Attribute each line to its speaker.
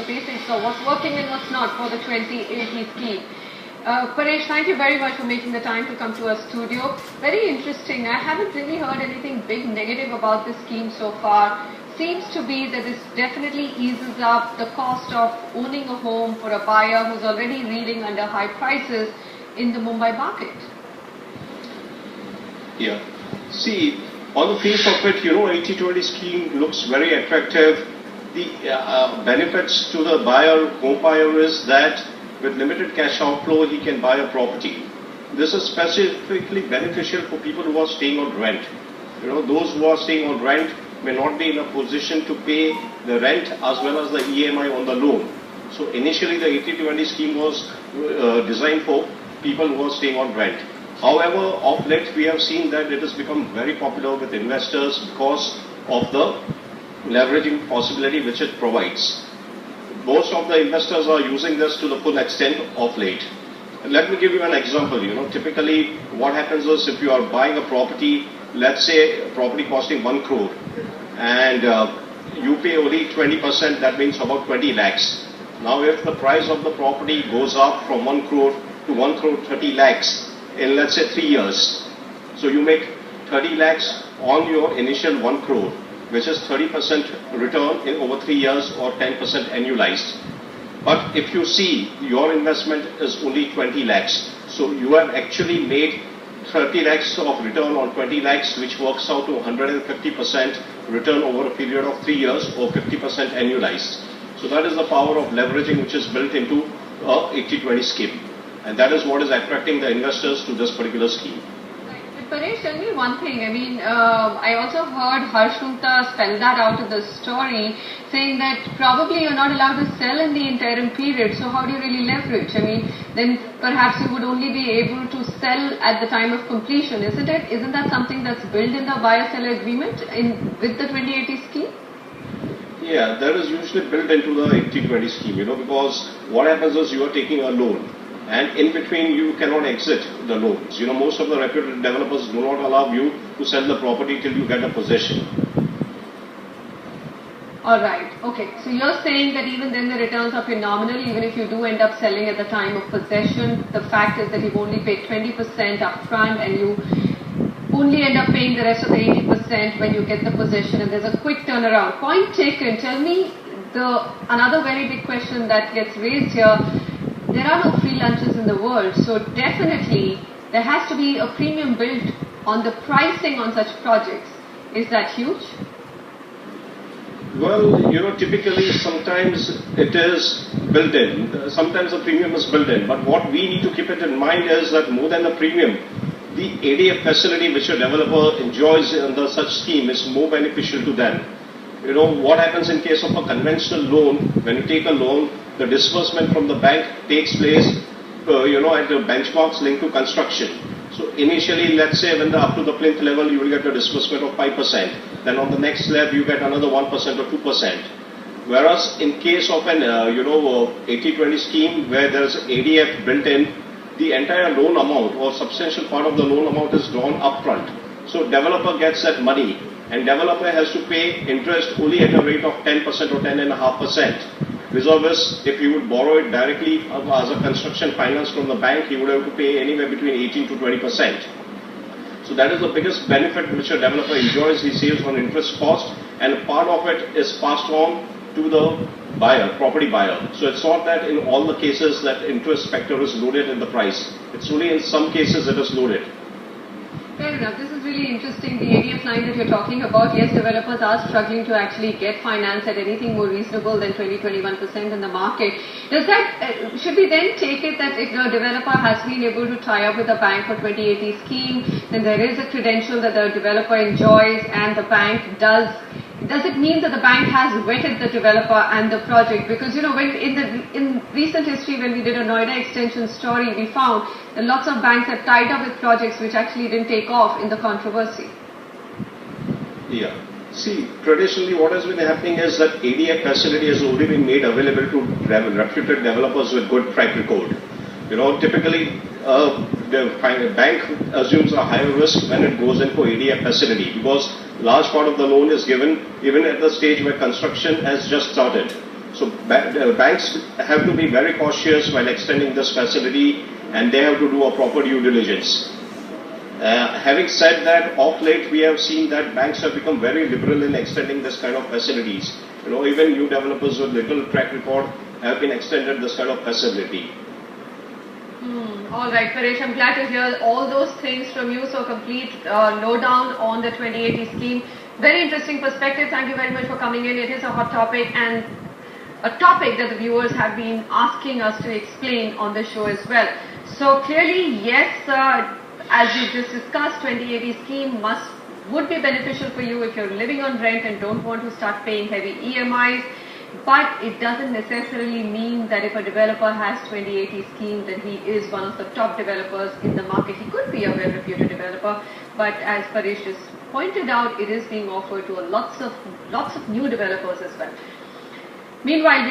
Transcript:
Speaker 1: the basics of what's working and what's not for the 2080 scheme. Paresh, thank you very much for making the time to come to our studio. Very interesting. I haven't really heard anything big negative about this scheme so far. Seems to be that this definitely eases up the cost of owning a home for a buyer who's already reeling under high prices in the Mumbai market.
Speaker 2: Yeah. See, on the face of it, 80-20 scheme looks very attractive. The benefits to the home buyer is that with limited cash outflow, he can buy a property. This is specifically beneficial for people who are staying on rent. Those who are staying on rent may not be in a position to pay the rent as well as the EMI on the loan. So initially the 80-20 scheme was designed for people who are staying on rent. However, of late we have seen that it has become very popular with investors because of the leveraging possibility which it provides. Most of the investors are using this to the full extent of late. Let me give you an example. Typically what happens is if you are buying a property, let's say a property costing 1 crore and you pay only 20%, that means about 20 lakhs. Now if the price of the property goes up from 1 crore to 1 crore 30 lakhs in let's say 3 years, so you make 30 lakhs on your initial 1 crore, which is 30% return in over 3 years or 10% annualized. But if you see your investment is only 20 lakhs, so you have actually made 30 lakhs of return on 20 lakhs, which works out to 150% return over a period of 3 years or 50% annualized. So that is the power of leveraging which is built into a 80-20 scheme. And that is what is attracting the investors to this particular scheme.
Speaker 1: Paresh, tell me one thing. I also heard Harsh Gupta spell that out in the story, saying that probably you're not allowed to sell in the interim period. So how do you really leverage? Then perhaps you would only be able to sell at the time of completion, isn't it? Isn't that something that's built in the buyer-seller agreement with the 2080 scheme?
Speaker 2: Yeah, that is usually built into the 80-20 scheme, because what happens is you are taking a loan. And in between you cannot exit the loans. Most of the reputed developers do not allow you to sell the property till you get a possession.
Speaker 1: Alright, okay. So you're saying that even then the returns are phenomenal, even if you do end up selling at the time of possession. The fact is that you've only paid 20% upfront and you only end up paying the rest of the 80% when you get the possession, and there's a quick turnaround. Point taken. Tell me another very big question that gets raised here. There are no free lunches in the world, so definitely there has to be a premium built on the pricing on such projects. Is that huge?
Speaker 2: Well, typically sometimes it is built in. Sometimes the premium is built in. But what we need to keep it in mind is that more than the premium, the ADF facility which a developer enjoys under such scheme is more beneficial to them. What happens in case of a conventional loan, when you take a loan, the disbursement from the bank takes place, at the benchmarks linked to construction. So initially, let's say when up to the plinth level, you will get a disbursement of 5%. Then on the next slab, you get another 1% or 2%. Whereas in case of an, 80-20 scheme where there is ADF built in, the entire loan amount or substantial part of the loan amount is drawn upfront. So developer gets that money and developer has to pay interest only at a rate of 10% or 10.5%. Vis-a-vis, if he would borrow it directly as a construction finance from the bank, he would have to pay anywhere between 18 to 20%. So that is the biggest benefit which a developer enjoys. He saves on interest cost, and a part of it is passed on to the buyer, property buyer. So it's not that in all the cases that interest factor is loaded in the price. It's only in some cases it is loaded.
Speaker 1: Fair enough. This is really interesting. The ADF line that you're talking about, yes, developers are struggling to actually get finance at anything more reasonable than 20-21% in the market. Does that, should we then take it that if the developer has been able to tie up with a bank for 2080 scheme, then there is a credential that the developer enjoys and the bank does it mean that the bank has vetted the developer and the project? Because, when in recent history, when we did a Noida extension story, we found that lots of banks have tied up with projects which actually didn't take off in the controversy.
Speaker 2: Yeah. See, traditionally what has been happening is that ADF facility has only been made available to reputed developers with good track record. Typically the bank assumes a higher risk when it goes in for ADF facility, because large part of the loan is given even at the stage where construction has just started. So banks have to be very cautious while extending this facility, and they have to do a proper due diligence. Having said that, of late we have seen that banks have become very liberal in extending this kind of facilities. Even new developers with little track record have been extended this kind of facility.
Speaker 1: All right, Paresh, I'm glad to hear all those things from you. So complete lowdown on the 2080 scheme. Very interesting perspective. Thank you very much for coming in. It is a hot topic and a topic that the viewers have been asking us to explain on the show as well. So clearly, yes, as we just discussed, 2080 scheme would be beneficial for you if you're living on rent and don't want to start paying heavy EMIs. But it doesn't necessarily mean that if a developer has 2080 scheme, then he is one of the top developers in the market. He could be a well-reputed developer, but as Paresh just pointed out, it is being offered to lots of new developers as well. Meanwhile,